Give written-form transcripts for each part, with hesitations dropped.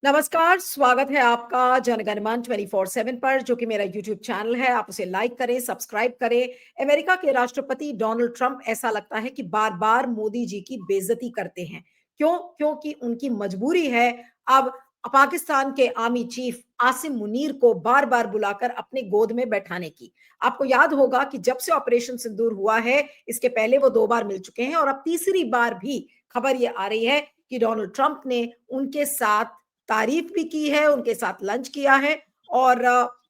नमस्कार, स्वागत है आपका जनगणमन 24/7 पर, जो कि मेरा यूट्यूब चैनल है। आप उसे लाइक करें, सब्सक्राइब करें। अमेरिका के राष्ट्रपति डोनाल्ड ट्रंप ऐसा लगता है कि बार-बार मोदी जी की बेइज्जती करते हैं। क्यों? क्योंकि उनकी मजबूरी है अब पाकिस्तान के आर्मी चीफ आसिम मुनीर को बार-बार बुलाकर अपने गोद में बैठाने की। आपको याद होगा कि जब से ऑपरेशन सिंदूर हुआ है, इसके पहले वो 2 बार मिल चुके हैं और अब तीसरी बार भी खबर ये आ रही है कि डोनाल्ड ट्रंप ने उनके साथ तारीफ भी की है, उनके साथ लंच किया है और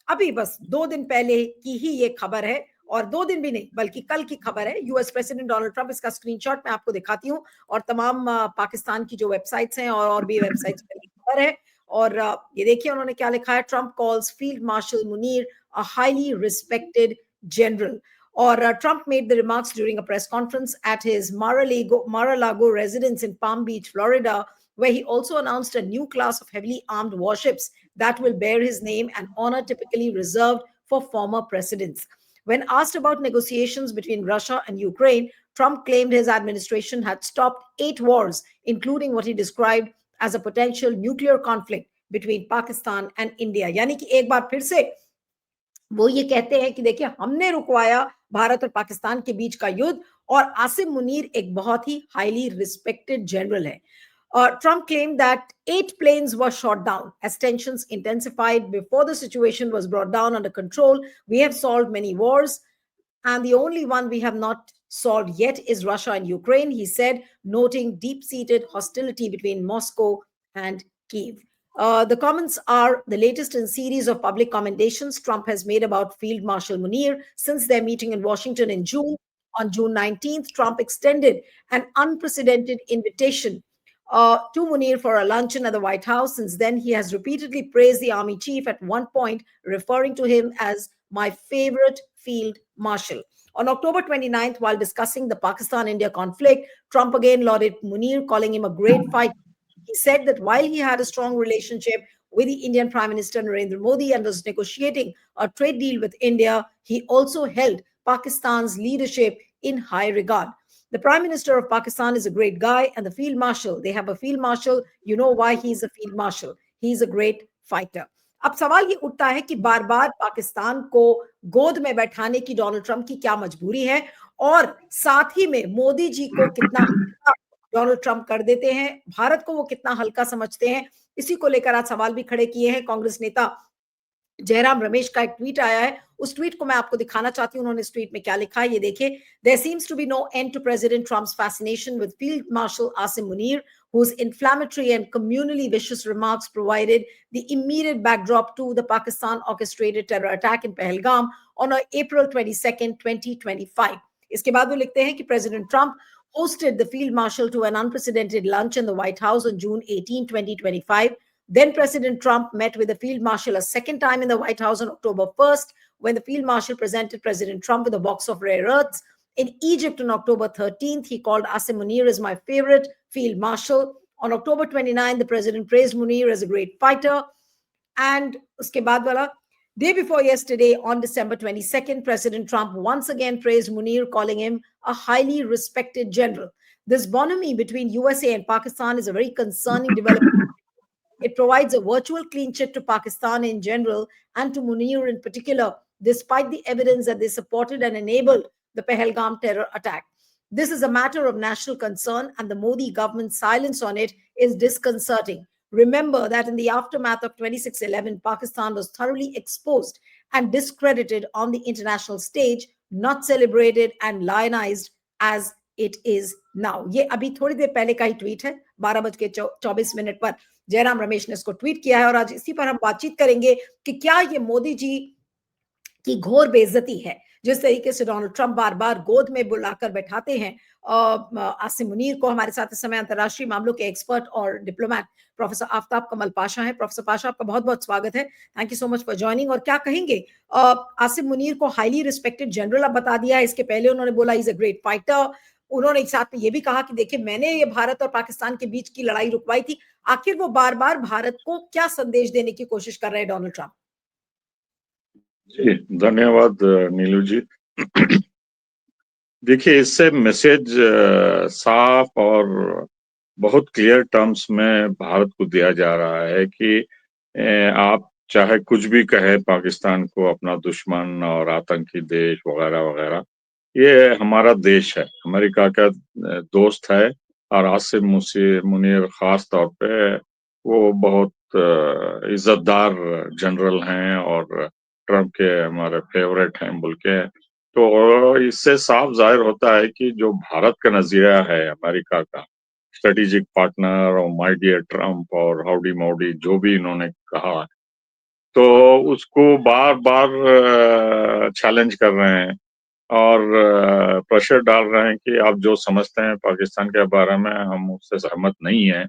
अभी बस 2 दिन पहले की ही ये खबर है और 2 दिन भी नहीं बल्कि कल की खबर है। यूएस प्रेसिडेंट डोनाल्ड ट्रंप, इसका स्क्रीनशॉट मैं आपको दिखाती हूँ और तमाम पाकिस्तान की जो वेबसाइट्स हैं और भी वेबसाइट्स पे खबर है और ये देखिए उन्होंने क्या लिखा है। Trump calls field marshal Munir a highly respected general. और Trump made the remarks during a press conference at his Mar-a-Lago residence in Palm Beach, Florida, where he also announced a new class of heavily armed warships that will bear his name, an honor typically reserved for former presidents. When asked about negotiations between Russia and Ukraine, Trump claimed his administration had stopped 8 wars, including what he described as a potential nuclear conflict between Pakistan and India. यानी कि एक बार फिर से वो ये कहते हैं कि देखिए हमने रुकवाया भारत और पाकिस्तान के बीच का युद्ध और आसिम मुनीर एक बहुत ही हाईली रिस्पेक्टेड जनरल है। Trump claimed that 8 planes were shot down as tensions intensified before the situation was brought down under control. We have solved many wars, and the only one we have not solved yet is Russia and Ukraine, he said, noting deep seated hostility between Moscow and Kiev. The comments are the latest in a series of public commendations Trump has made about Field Marshal Munir since their meeting in Washington in June. On June 19th, Trump extended an unprecedented invitation to Munir for a luncheon at the White House. Since then, he has repeatedly praised the army chief, at one point referring to him as my favorite field marshal. On October 29th, while discussing the Pakistan-India conflict, Trump again lauded Munir, calling him a great fighter. He said that while he had a strong relationship with the Indian Prime Minister Narendra Modi and was negotiating a trade deal with India, he also held Pakistan's leadership in high regard. The Prime Minister of Pakistan is a great guy, and the Field Marshal, they have a Field Marshal. You know why he's a Field Marshal. He's a great fighter. अब सवाल ये उठता है कि बार बार पाकिस्तान को गोद में बैठाने की डोनाल्ड ट्रंप की क्या मजबूरी है और साथ ही में मोदी जी को कितना डोनाल्ड ट्रंप कर देते हैं, भारत को वो कितना हल्का समझते हैं। इसी को लेकर आज सवाल भी खड़े किए हैं। कांग्रेस नेता जयराम रमेश का एक ट्वीट आया है, उस ट्वीट को मैं आपको दिखाना चाहती हूं। उन्होंने इस ट्वीट में क्या लिखा है ये देखिए। There seems to be no end to president Trump's fascination with Field Marshal Asim Munir, whose inflammatory and communally vicious remarks provided the immediate backdrop to the Pakistan orchestrated terror attack in Pahalgam on April 22nd, 2025. इसके बाद वो लिखते हैं कि president Trump hosted the field marshal to an unprecedented lunch in the White House on June 18, 2025. Then President Trump met with the Field Marshal a second time in the White House on October 1st, when the Field Marshal presented President Trump with a box of rare earths. In Egypt on October 13th, he called Asim Munir as my favorite Field Marshal. On October 29th, the President praised Munir as a great fighter. And uske baad wala, day before yesterday, on December 22nd, President Trump once again praised Munir, calling him a highly respected general. This bonhomie between USA and Pakistan is a very concerning development. It provides a virtual clean chit to Pakistan in general and to Munir in particular, despite the evidence that they supported and enabled the Pahalgam terror attack. This is a matter of national concern, and the Modi government's silence on it is disconcerting. Remember that in the aftermath of 26/11, Pakistan was thoroughly exposed and discredited on the international stage, not celebrated and lionized as it is now. ये अभी थोड़ी देर पहले का ही tweet है, 12:24 पर जयराम रमेश ने इसको tweet किया है और आज इसी पर हम बातचीत करेंगे कि क्या ये मोदी जी की घोर बेइज्जती है, जिस तरीके से डोनाल्ड ट्रंप बार बार गोद में बुलाकर बैठाते हैं आसिम मुनीर को। हमारे साथ इस समय अंतर्राष्ट्रीय मामलों के एक्सपर्ट और डिप्लोमैट प्रोफेसर आफ्ताब कमल पाशा है। प्रोफेसर पाशा, आपका बहुत बहुत स्वागत है। Thank you so much for joining. और क्या कहेंगे, आसिम मुनीर को हाईली रिस्पेक्टेड जनरल अब बता दिया है। इसके पहले उन्होंने बोला इज अ ग्रेट फाइटर। उन्होंने साथ में ये भी कहा कि देखिए मैंने ये भारत और पाकिस्तान के बीच की लड़ाई रुकवाई थी। आखिर वो बार बार भारत को क्या संदेश देने की कोशिश कर रहे हैं डोनाल्ड ट्रंप? जी धन्यवाद नीलू जी। देखिए इससे मैसेज साफ और बहुत क्लियर टर्म्स में भारत को दिया जा रहा है कि आप चाहे कुछ भी कहे पाकिस्तान को अपना दुश्मन और आतंकी देश वगैरह वगैरह, ये हमारा देश है, अमेरिका का दोस्त है। और आसिम मुनीर खास तौर पे वो बहुत इज्जतदार जनरल हैं और ट्रम्प के हमारे फेवरेट हैं बोल के। तो इससे साफ जाहिर होता है कि जो भारत का नजरिया है अमेरिका का, स्ट्रेटेजिक पार्टनर और माय डियर ट्रम्प और हाउडी मोडी जो भी इन्होंने कहा, तो उसको बार बार चैलेंज कर रहे हैं और प्रेशर डाल रहे हैं कि आप जो समझते हैं पाकिस्तान के बारे में हम उससे सहमत नहीं हैं।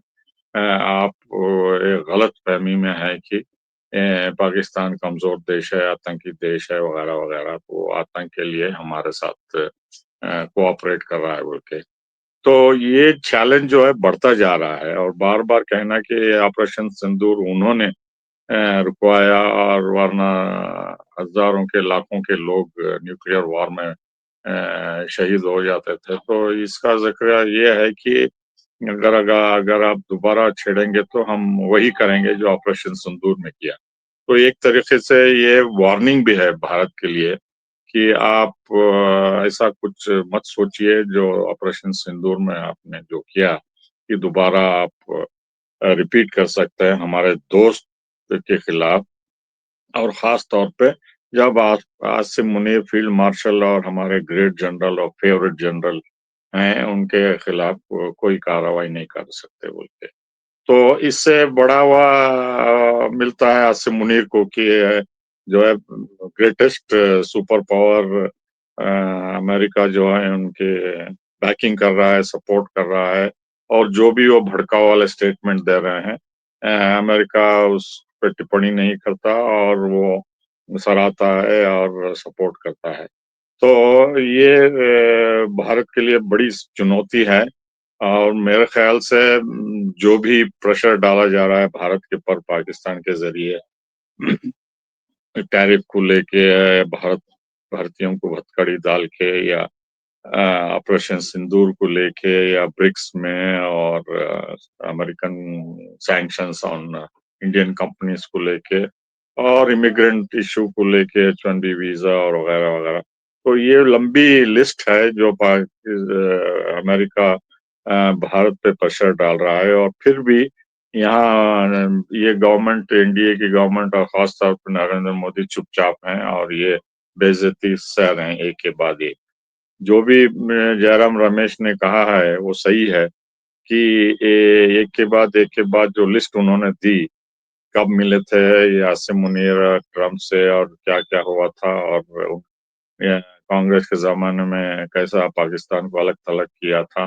आप एक गलत फहमी में है कि पाकिस्तान कमजोर देश है, आतंकी देश है वगैरह वगैरह, तो आतंक के लिए हमारे साथ कोऑपरेट कर रहा है बोल के। तो ये चैलेंज जो है बढ़ता जा रहा है और बार बार कहना कि ऑपरेशन सिंदूर उन्होंने रुकवाया और वरना हजारों के लाखों के लोग न्यूक्लियर वॉर में शहीद हो जाते थे। तो इसका जिक्र ये है कि अगर आप दोबारा छेड़ेंगे तो हम वही करेंगे जो ऑपरेशन सिंदूर में किया। तो एक तरीके से ये वार्निंग भी है भारत के लिए कि आप ऐसा कुछ मत सोचिए जो ऑपरेशन सिंदूर में आपने जो किया कि दोबारा आप रिपीट कर सकते हैं हमारे दोस्त के खिलाफ। और खास तौर पे जब आसिम मुनीर फील्ड मार्शल और हमारे ग्रेट जनरल और फेवरेट जनरल हैं, उनके खिलाफ कोई कार्रवाई नहीं कर सकते बोल के। तो इससे बढ़ावा मिलता है आसिम मुनीर को कि जो है ग्रेटेस्ट सुपर पावर अमेरिका जो है उनके बैकिंग कर रहा है, सपोर्ट कर रहा है। और जो भी वो भड़काऊ वाले स्टेटमेंट दे रहे हैं, अमेरिका उस पे टिप्पणी नहीं करता और वो सराहता है और सपोर्ट करता है। तो ये भारत के लिए बड़ी चुनौती है और मेरे ख्याल से जो भी प्रेशर डाला जा रहा है भारत के ऊपर पाकिस्तान के ज़रिए टैरिफ को लेके, भारतीयों को हथकड़ी डाल के या ऑपरेशन सिंदूर को लेके या ब्रिक्स में और American sanctions on Indian companies को लेके और इमिग्रेंट इशू को लेके H1B वीजा और वगैरह वगैरह। तो ये लंबी लिस्ट है जो अमेरिका भारत पे प्रेशर डाल रहा है और फिर भी यहाँ ये गवर्नमेंट, एनडीए की गवर्नमेंट और खास तौर पर नरेंद्र मोदी चुपचाप हैं और ये बेइज्जती सह रहे हैं एक के बाद एक। जो भी जयराम रमेश ने कहा है वो सही है कि एक के बाद जो लिस्ट उन्होंने दी, कब मिले थे ये आसिम मुनीर ट्रम्प से और क्या-क्या हुआ था और ये कांग्रेस के ज़माने में कैसा पाकिस्तान को अलग-थलग किया था।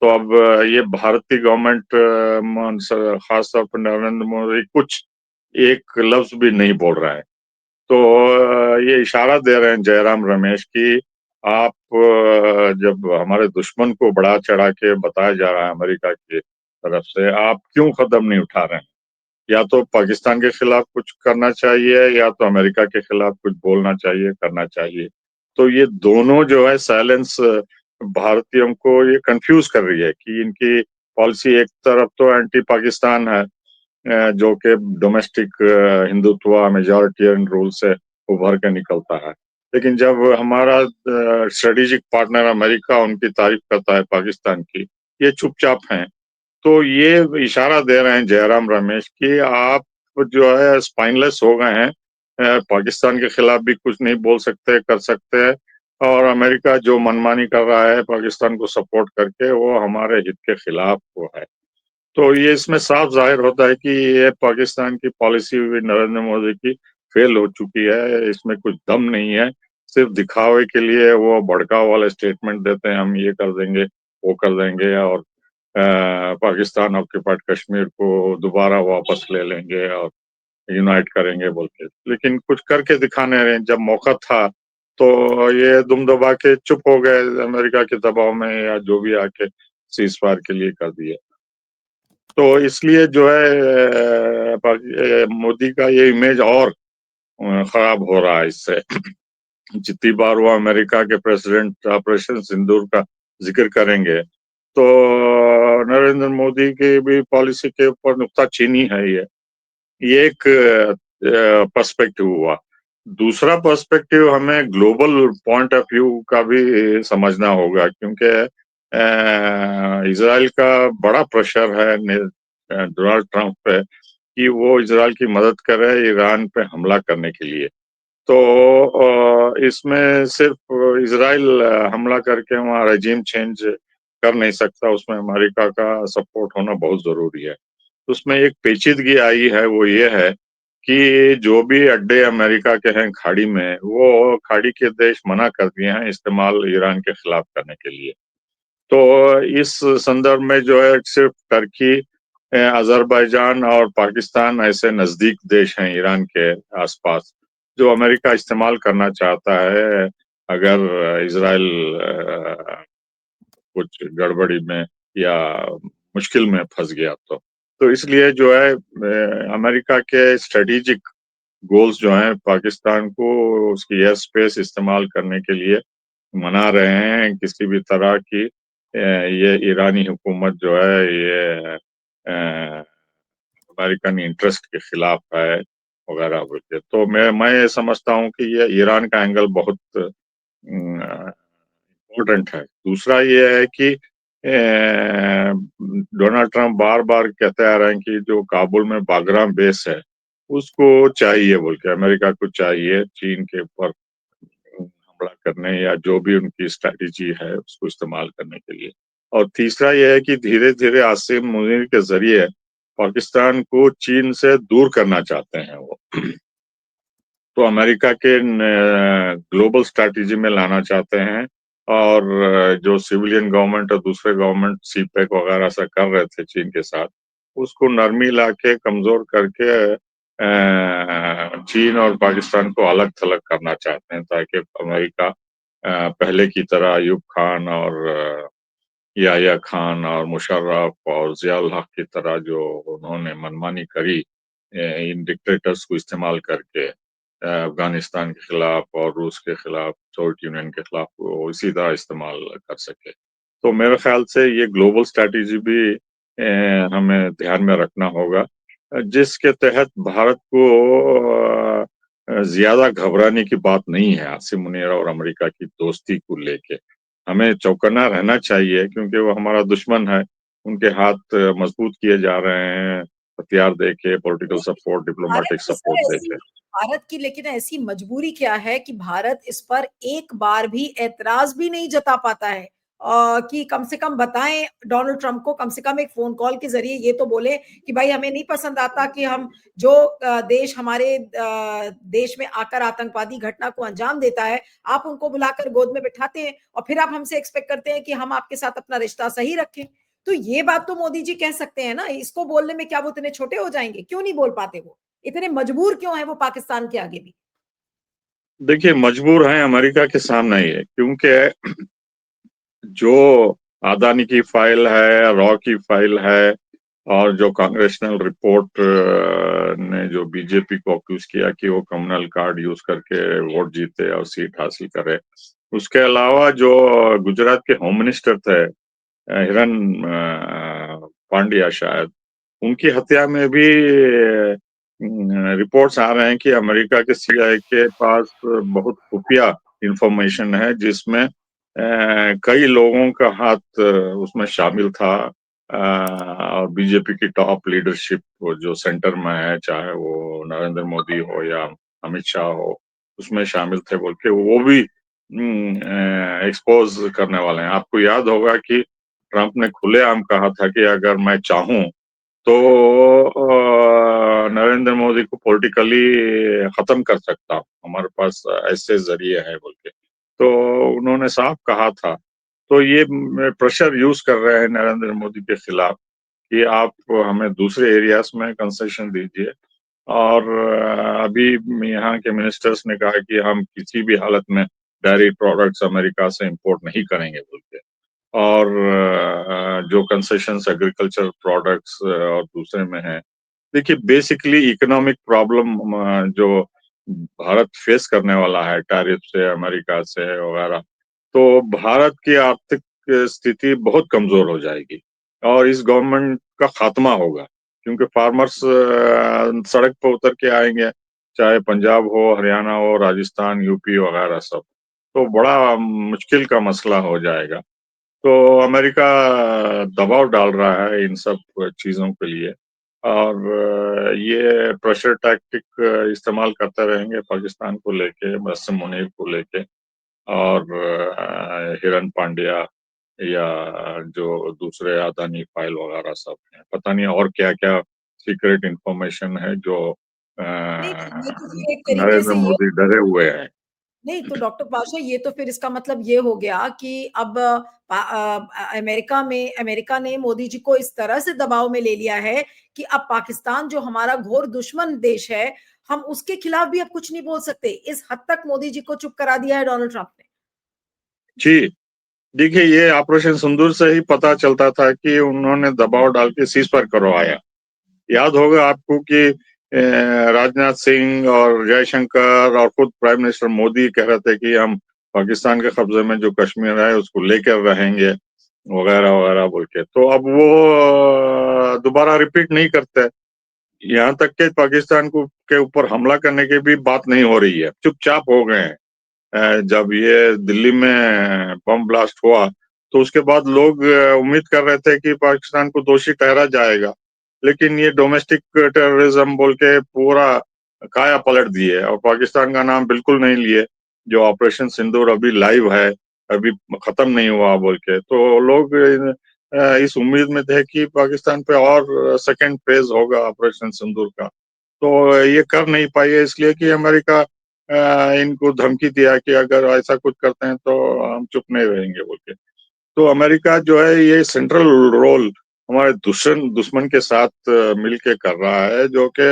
तो अब ये भारतीय गवर्नमेंट खास तौर पर नरेंद्र मोदी कुछ एक लफ्ज़ भी नहीं बोल रहा है। तो ये इशारा दे रहे हैं जयराम रमेश कि आप जब हमारे दुश्मन को बढ़ा-चढ़ा के बताया जा रहा है अमेरिका की तरफ से, आप क्यों कदम नहीं उठा रहे हैं? या तो पाकिस्तान के खिलाफ कुछ करना चाहिए या तो अमेरिका के खिलाफ कुछ बोलना चाहिए, करना चाहिए। तो ये दोनों जो है साइलेंस भारतीयों को ये कन्फ्यूज़ कर रही है कि इनकी पॉलिसी एक तरफ तो एंटी पाकिस्तान है, जो कि डोमेस्टिक हिंदुत्व मेजॉरिटेरियन रूल से उभर के निकलता है। लेकिन जब हमारा स्ट्रेटेजिक पार्टनर अमेरिका उनकी तारीफ करता है पाकिस्तान की, ये चुपचाप हैं। तो ये इशारा दे रहे हैं जयराम रमेश कि आप जो है स्पाइनलेस हो गए हैं, पाकिस्तान के खिलाफ भी कुछ नहीं बोल सकते, कर सकते हैं और अमेरिका जो मनमानी कर रहा है पाकिस्तान को सपोर्ट करके वो हमारे हित के खिलाफ वो है। तो ये इसमें साफ ज़ाहिर होता है कि ये पाकिस्तान की पॉलिसी भी नरेंद्र मोदी की फेल हो चुकी है, इसमें कुछ दम नहीं है। सिर्फ दिखावे के लिए वो भड़काऊ वाले स्टेटमेंट देते हैं, हम ये कर देंगे, वो कर देंगे और पाकिस्तान ऑक्यूपाइड कश्मीर को दोबारा वापस ले लेंगे और यूनाइट करेंगे बोल के। लेकिन कुछ करके दिखाने रहे, जब मौका था तो ये दुम दबा के चुप हो गए अमेरिका के दबाव में या जो भी आके सीज़ फायर के लिए कर दिए। तो इसलिए जो है मोदी का ये इमेज और खराब हो रहा है इससे। जितनी बार वो अमेरिका के प्रेसिडेंट ऑपरेशन सिंदूर का जिक्र करेंगे, तो नरेंद्र मोदी की भी पॉलिसी के ऊपर नुक्ताचीनी है ये एक पर्सपेक्टिव हुआ। दूसरा पर्सपेक्टिव हमें ग्लोबल पॉइंट ऑफ व्यू का भी समझना होगा, क्योंकि इजराइल का बड़ा प्रेशर है डोनाल्ड ट्रंप पे कि वो इजराइल की मदद करे ईरान पे हमला करने के लिए। तो इसमें सिर्फ इजराइल हमला करके वहाँ रेजिम चेंज कर नहीं सकता, उसमें अमेरिका का सपोर्ट होना बहुत जरूरी है। उसमें एक पेचीदगी आई है, वो ये है कि जो भी अड्डे अमेरिका के हैं खाड़ी में, वो खाड़ी के देश मना कर दिए हैं इस्तेमाल ईरान के खिलाफ करने के लिए। तो इस संदर्भ में जो है सिर्फ टर्की, अजरबैजान और पाकिस्तान ऐसे नजदीक देश हैं ईरान के आसपास, जो अमेरिका इस्तेमाल करना चाहता है अगर इजराइल कुछ गड़बड़ी में या मुश्किल में फंस गया तो इसलिए जो है अमेरिका के स्ट्रेटेजिक गोल्स जो हैं पाकिस्तान को उसकी एयर स्पेस इस्तेमाल करने के लिए मना रहे हैं किसी भी तरह की। ये ईरानी हुकूमत जो है ये अमेरिकन इंटरेस्ट के खिलाफ है वगैरह बोल के। तो मैं ये समझता हूँ कि ये ईरान का एंगल बहुत इम्पोर्टेंट है। दूसरा ये है कि डोनाल्ड ट्रंप बार बार कहते आ रहे हैं कि जो काबुल में बागराम बेस है उसको चाहिए बोल के, अमेरिका को चाहिए चीन के ऊपर हमला करने या जो भी उनकी स्ट्रैटेजी है उसको इस्तेमाल करने के लिए। और तीसरा यह है कि धीरे धीरे आसिम मुनीर के जरिए पाकिस्तान को चीन से दूर करना चाहते हैं वो। तो अमेरिका के ग्लोबल स्ट्रैटेजी में लाना चाहते हैं। और जो सिविलियन गवर्नमेंट और दूसरे गवर्नमेंट सीपेक वगैरह ऐसा कर रहे थे चीन के साथ, उसको नरमी लाके कमजोर करके चीन और पाकिस्तान को अलग थलग करना चाहते हैं, ताकि अमेरिका पहले की तरह अयूब खान और याह्या खान और मुशर्रफ और जियाउल हक की तरह जो उन्होंने मनमानी करी इन डिक्टेटर्स को इस्तेमाल करके अफगानिस्तान के खिलाफ और रूस के खिलाफ, सोवियत यूनियन के खिलाफ, वो इसी तरह इस्तेमाल कर सके। तो मेरे ख्याल से ये ग्लोबल स्ट्रैटेजी भी हमें ध्यान में रखना होगा, जिसके तहत भारत को ज्यादा घबराने की बात नहीं है आसिम मुनीर और अमेरिका की दोस्ती को लेके। हमें चौकन्ना रहना चाहिए, क्योंकि वो हमारा दुश्मन है। उनके हाथ मजबूत किए जा रहे हैं हथियार देके, पॉलिटिकल सपोर्ट, भारत डिप्लोमेटिक की सर सपोर्ट ऐसी देके। भारत की लेकिन ऐसी मजबूरी क्या है कि भारत इस पर एक बार भी ऐतराज भी नहीं जता पाता है कि कम से कम बताएं डोनाल्ड ट्रंप को, कम से कम एक फोन कॉल के जरिए ये तो बोले कि भाई हमें नहीं पसंद आता कि हम जो देश हमारे देश में आकर आतंकवादी घटना को अंजाम देता है, आप उनको बुलाकर गोद में बिठाते हैं और फिर आप हमसे एक्सपेक्ट करते हैं कि हम आपके साथ अपना रिश्ता सही रखें। तो ये बात तो मोदी जी कह सकते हैं ना, इसको बोलने में क्या वो इतने छोटे हो जाएंगे? क्यों नहीं बोल पाते वो? इतने मजबूर क्यों है वो पाकिस्तान के आगे भी? देखिए, मजबूर हैं अमेरिका के सामने ही है, क्योंकि जो अदानी की फाइल है, रॉ की फाइल है, और जो कांग्रेशनल रिपोर्ट ने जो बीजेपी को अक्यूज किया कि वो कम्युनल कार्ड यूज करके वोट जीते और सीट हासिल करे, उसके अलावा जो गुजरात के होम मिनिस्टर थे हिरन पांड्या शायद, उनकी हत्या में भी रिपोर्ट्स आ रहे हैं कि अमेरिका के सीआईए के पास बहुत खुफिया इंफॉर्मेशन है, जिसमें कई लोगों का हाथ उसमें शामिल था। और बीजेपी की टॉप लीडरशिप जो सेंटर में है, चाहे वो नरेंद्र मोदी हो या अमित शाह हो, उसमें शामिल थे बोल के वो भी एक्सपोज करने वाले हैं। आपको याद होगा कि ट्रंप ने खुलेआम कहा था कि अगर मैं चाहूं तो नरेंद्र मोदी को पॉलिटिकली खत्म कर सकता हूं, हमारे पास ऐसे जरिए है बोल के। तो उन्होंने साफ कहा था। तो ये प्रेशर यूज कर रहे हैं नरेंद्र मोदी के खिलाफ कि आप हमें दूसरे एरियाज में कंसेशन दीजिए। और अभी यहाँ के मिनिस्टर्स ने कहा कि हम किसी भी हालत में डेयरी प्रोडक्ट्स अमेरिका से इंपोर्ट नहीं करेंगे बोल के। और जो कंसेशंस एग्रीकल्चर प्रोडक्ट्स और दूसरे में है, देखिए बेसिकली इकोनॉमिक प्रॉब्लम जो भारत फेस करने वाला है टैरिफ से, अमेरिका से वगैरह, तो भारत की आर्थिक स्थिति बहुत कमज़ोर हो जाएगी और इस गवर्नमेंट का खात्मा होगा। क्योंकि फार्मर्स सड़क पे उतर के आएँगे, चाहे पंजाब हो, हरियाणा हो, राजस्थान, यूपी वगैरह सब। तो बड़ा मुश्किल का मसला हो जाएगा। तो अमेरिका दबाव डाल रहा है इन सब चीज़ों के लिए और ये प्रेशर टैक्टिक इस्तेमाल करते रहेंगे पाकिस्तान को लेके, मसम मुनीर को लेके और हिरन पांड्या या जो दूसरे अदानी फाइल वगैरह सब हैं। पता नहीं और क्या-क्या सीक्रेट इन्फॉर्मेशन है जो नहीं, तो ये तो फिर एक तरीके नरेंद्र से ये मोदी डरे हुए हैं। नहीं, तो डॉक्टर पाशा ये तो फिर इसका मतलब ये हो गया कि अब अमेरिका ने मोदी जी को इस तरह से दबाव में ले लिया है कि अब पाकिस्तान जो हमारा घोर दुश्मन देश है, हम उसके खिलाफ भी अब कुछ नहीं बोल सकते। इस हद तक मोदी जी को चुप करा दिया है डोनाल्ड ट्रंप ने। जी, देखिए ये ऑपरेशन सिंदूर से ही पता चलता था कि उन्होंने दबाव डाल के सीज़ फायर करवाया। याद होगा आपको कि राजनाथ सिंह और जयशंकर और खुद प्राइम मिनिस्टर मोदी कह रहे थे कि हम पाकिस्तान के कब्जे में जो कश्मीर है उसको लेकर रहेंगे वगैरह-वगैरह बोल के। तो अब वो दोबारा रिपीट नहीं करते। यहाँ तक कि पाकिस्तान को के ऊपर हमला करने की भी बात नहीं हो रही है। चुपचाप हो गए हैं। जब ये दिल्ली में बम ब्लास्ट हुआ, तो उसके बाद लोग उम्मीद कर रहे थे कि पाकिस्तान को दोषी ठहरा जाएगा। लेकिन ये डोमेस्टिक टेररिज्म बोल के पूरा काया पलट दिए और पाकिस्तान का नाम बिल्कुल नहीं लिए। जो ऑपरेशन सिंदूर अभी लाइव है, अभी खत्म नहीं हुआ बोल के। तो लोग इस उम्मीद में थे कि पाकिस्तान पे और सेकंड फेज़ होगा ऑपरेशन सिंदूर का। तो ये कर नहीं पाई है इसलिए कि अमेरिका इनको धमकी दिया कि अगर ऐसा कुछ करते हैं तो हम चुप नहीं रहेंगे बोल के। तो अमेरिका जो है ये सेंट्रल रोल हमारे दुश्मन के साथ मिल के कर रहा है जो कि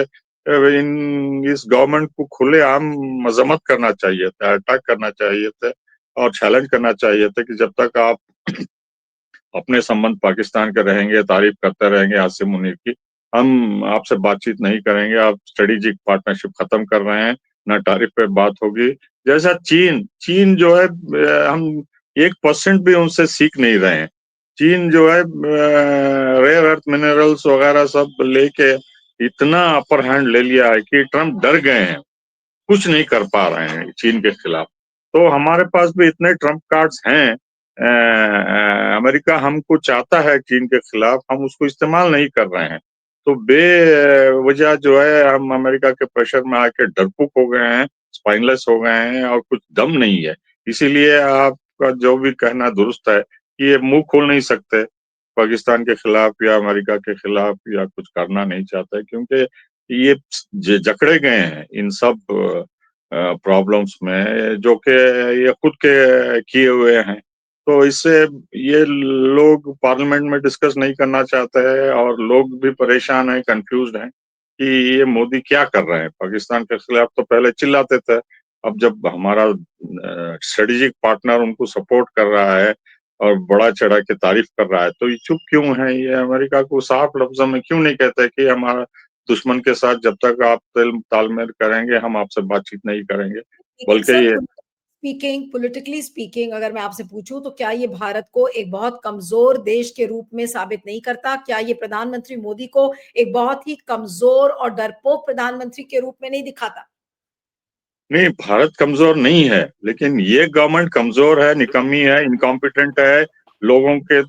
इन इस गवर्नमेंट को खुलेआम मजम्मत करना चाहिए था, अटैक करना चाहिए थे और चैलेंज करना चाहिए था कि जब तक आप अपने संबंध पाकिस्तान के रहेंगे, तारीफ करते रहेंगे आसिम मुनीर की। हम आपसे बातचीत नहीं करेंगे, आप स्ट्रेटेजिक पार्टनरशिप खत्म कर रहे हैं, ना तारीफ पे बात होगी। जैसा चीन जो है हम 1% भी उनसे सीख नहीं रहे हैं। चीन जो है रेयर अर्थ मिनरल्स वगैरह सब लेके इतना अपर हैंड ले लिया है कि ट्रम्प डर गए हैं। कुछ नहीं कर पा रहे हैं चीन के खिलाफ। तो हमारे पास भी इतने ट्रम्प कार्ड्स हैं। अमेरिका हमको चाहता है चीन के खिलाफ, हम उसको इस्तेमाल नहीं कर रहे हैं। तो बेवजह जो है हम अमेरिका के प्रेशर में आके डरपोक हो गए हैं, स्पाइनलेस हो गए हैं और कुछ दम नहीं है। इसीलिए आपका जो भी कहना दुरुस्त है कि ये मुँह खोल नहीं सकते पाकिस्तान के खिलाफ या अमेरिका के खिलाफ या कुछ करना नहीं चाहते क्योंकि ये जकड़े गए हैं इन सब प्रॉब्लम्स में जो कि ये खुद के किए हुए हैं। तो इससे ये लोग पार्लियामेंट में डिस्कस नहीं करना चाहते हैं और लोग भी परेशान हैं, कन्फ्यूज़्ड हैं कि ये मोदी क्या कर रहे हैं? पाकिस्तान के खिलाफ तो पहले चिल्लाते थे, अब जब हमारा स्ट्रेटेजिक पार्टनर उनको सपोर्ट कर रहा है और बढ़ा-चढ़ा के तारीफ कर रहा है, तो ये चुप क्यों है? ये अमेरिका को साफ लफ्ज़ों में क्यों नहीं कहते कि हमारा दुश्मन के साथ जब तक आप तालमेल करेंगे, हम आपसे बातचीत नहीं करेंगे। लेकिन बल्कि सर ये पॉलिटिकली स्पीकिंग अगर मैं आपसे पूछूं तो क्या ये भारत को एक बहुत कमजोर देश के रूप में साबित नहीं करता? क्या ये प्रधानमंत्री मोदी को एक बहुत ही कमजोर और डरपोक प्रधानमंत्री के रूप में नहीं दिखाता? नहीं, भारत कमज़ोर नहीं है, लेकिन ये गवर्नमेंट कमज़ोर है, निकम्मी है, इनकॉम्पिटेंट है। लोगों के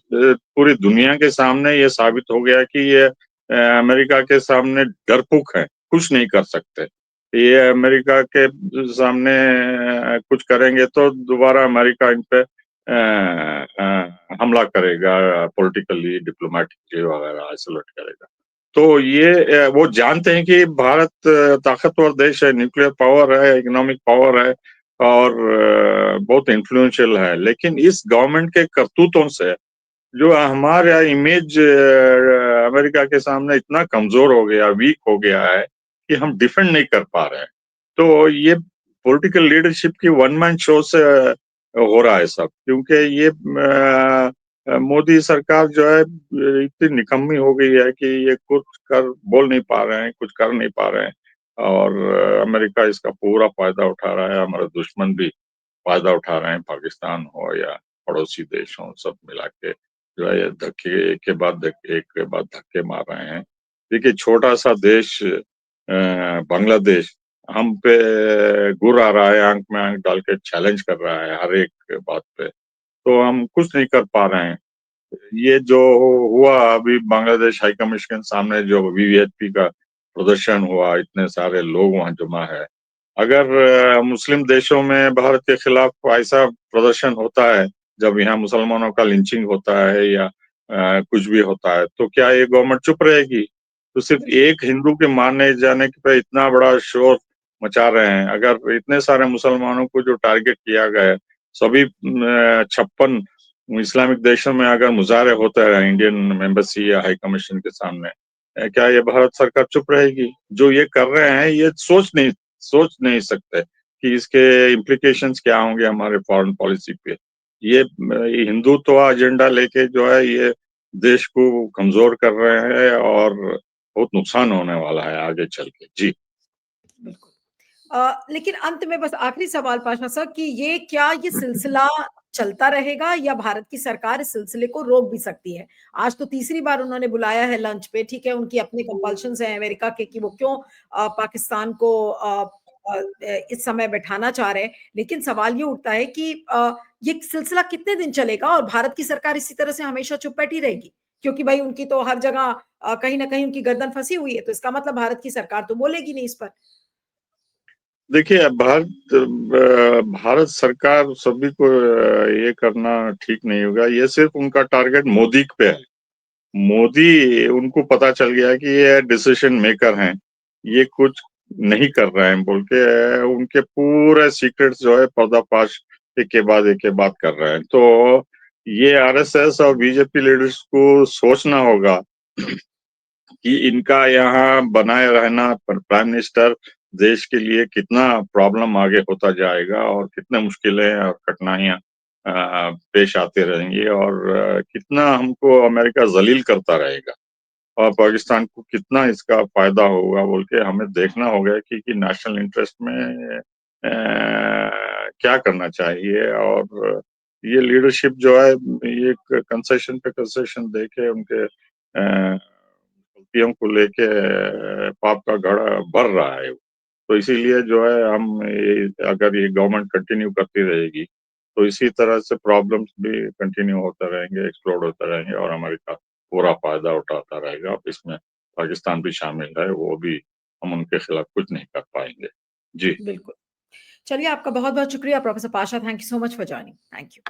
पूरी दुनिया के सामने ये साबित हो गया कि ये अमेरिका के सामने डरपोक हैं, कुछ नहीं कर सकते। ये अमेरिका के सामने कुछ करेंगे तो दोबारा अमेरिका इन पे हमला करेगा पॉलिटिकली, डिप्लोमैटिकली वगैरह आइसोलेट करेगा। तो ये वो जानते हैं कि भारत ताकतवर देश है, न्यूक्लियर पावर है, इकोनॉमिक पावर है और बहुत इन्फ्लुएंशियल है। लेकिन इस गवर्नमेंट के करतूतों से जो हमारा इमेज अमेरिका के सामने इतना कमज़ोर हो गया, वीक हो गया है कि हम डिफेंड नहीं कर पा रहे हैं। तो ये पॉलिटिकल लीडरशिप की वन मैन शो से हो रहा है सब क्योंकि ये मोदी सरकार जो है इतनी निकम्मी हो गई है कि ये कुछ कर बोल नहीं पा रहे हैं, कुछ कर नहीं पा रहे हैं और अमेरिका इसका पूरा फ़ायदा उठा रहा है, हमारे दुश्मन भी फ़ायदा उठा रहे हैं, पाकिस्तान हो या पड़ोसी देश हों, सब मिला के जो है धक्के एक के बाद धक्के मार रहे हैं। देखिए छोटा सा देश बांग्लादेश हम पे गुर आ रहा है, आंख में आंख डाल के चैलेंज कर रहा है हर एक बात पे, तो हम कुछ नहीं कर पा रहे हैं। ये जो हुआ अभी बांग्लादेश हाई कमीशन के सामने जो वीवीआईपी का प्रदर्शन हुआ, इतने सारे लोग वहां जमा है। अगर मुस्लिम देशों में भारत के खिलाफ ऐसा प्रदर्शन होता है, जब यहाँ मुसलमानों का लिंचिंग होता है या कुछ भी होता है, तो क्या ये गवर्नमेंट चुप रहेगी? तो सिर्फ एक हिंदू के मारने जाने पे इतना बड़ा शोर मचा रहे हैं। अगर इतने सारे मुसलमानों को जो टारगेट किया गया है, सभी 56 इस्लामिक देशों में अगर मुजाहरे होते हैं इंडियन एम्बेसी या हाई कमीशन के सामने, क्या ये भारत सरकार चुप रहेगी? जो ये कर रहे हैं, ये सोच नहीं सकते कि इसके इम्प्लीकेशंस क्या होंगे हमारे फॉरेन पॉलिसी पे। ये हिंदुत्व एजेंडा लेके जो है ये देश को कमजोर कर रहे हैं और बहुत नुकसान होने वाला है आगे चल के। जी। बिल्कुल। लेकिन अंत में बस आखिरी सवाल पाशा साहब कि ये सिलसिला चलता रहेगा या भारत की सरकार इस सिलसिले को रोक भी सकती है? आज तो तीसरी बार उन्होंने बुलाया है लंच पे, ठीक है, उनकी अपनी कंपल्शंस हैं अमेरिका के कि वो क्यों पाकिस्तान को इस समय बैठाना चाह रहे हैं। लेकिन सवाल ये उठता है कि ये सिलसिला कितने दिन चलेगा और भारत की सरकार इसी तरह से हमेशा चुप बैठी रहेगी? क्योंकि भाई उनकी तो हर जगह कहीं न कहीं उनकी गर्दन फँसी हुई है, तो इसका मतलब भारत की सरकार तो बोलेगी नहीं इस पर। देखिए, भारत सरकार सभी को ये करना ठीक नहीं होगा। ये सिर्फ उनका टारगेट मोदी पे है। मोदी उनको पता चल गया कि ये डिसीजन मेकर हैं। ये कुछ नहीं कर रहे हैं बोल के उनके पूरे सीक्रेट्स जो है पर्दाफाश एक के बाद कर रहे हैं। तो ये आरएसएस और बीजेपी लीडर्स को सोचना होगा कि इनका यहाँ बनाए रहना प्राइम मिनिस्टर देश के लिए कितना प्रॉब्लम आगे होता जाएगा और कितने मुश्किलें और कठिनाइयां पेश आते रहेंगी और कितना हमको अमेरिका जलील करता रहेगा और पाकिस्तान को कितना इसका फायदा होगा बोल के हमें देखना होगा कि नेशनल इंटरेस्ट में क्या करना चाहिए। और ये लीडरशिप जो है ये कंसेशन पे कंसेशन देके उनके गलतियों को लेके पाप का घड़ा भर रहा है। तो इसीलिए जो है अगर ये गवर्नमेंट कंटिन्यू करती रहेगी तो इसी तरह से प्रॉब्लम्स भी कंटिन्यू होते रहेंगे, एक्सप्लोड होते रहेंगे और अमेरिका पूरा फायदा उठाता रहेगा। अब इसमें पाकिस्तान भी शामिल है, वो भी हम उनके खिलाफ कुछ नहीं कर पाएंगे। जी। बिल्कुल। चलिए आपका बहुत-बहुत शुक्रिया professor Pasha, thank you so much for joining. Thank you.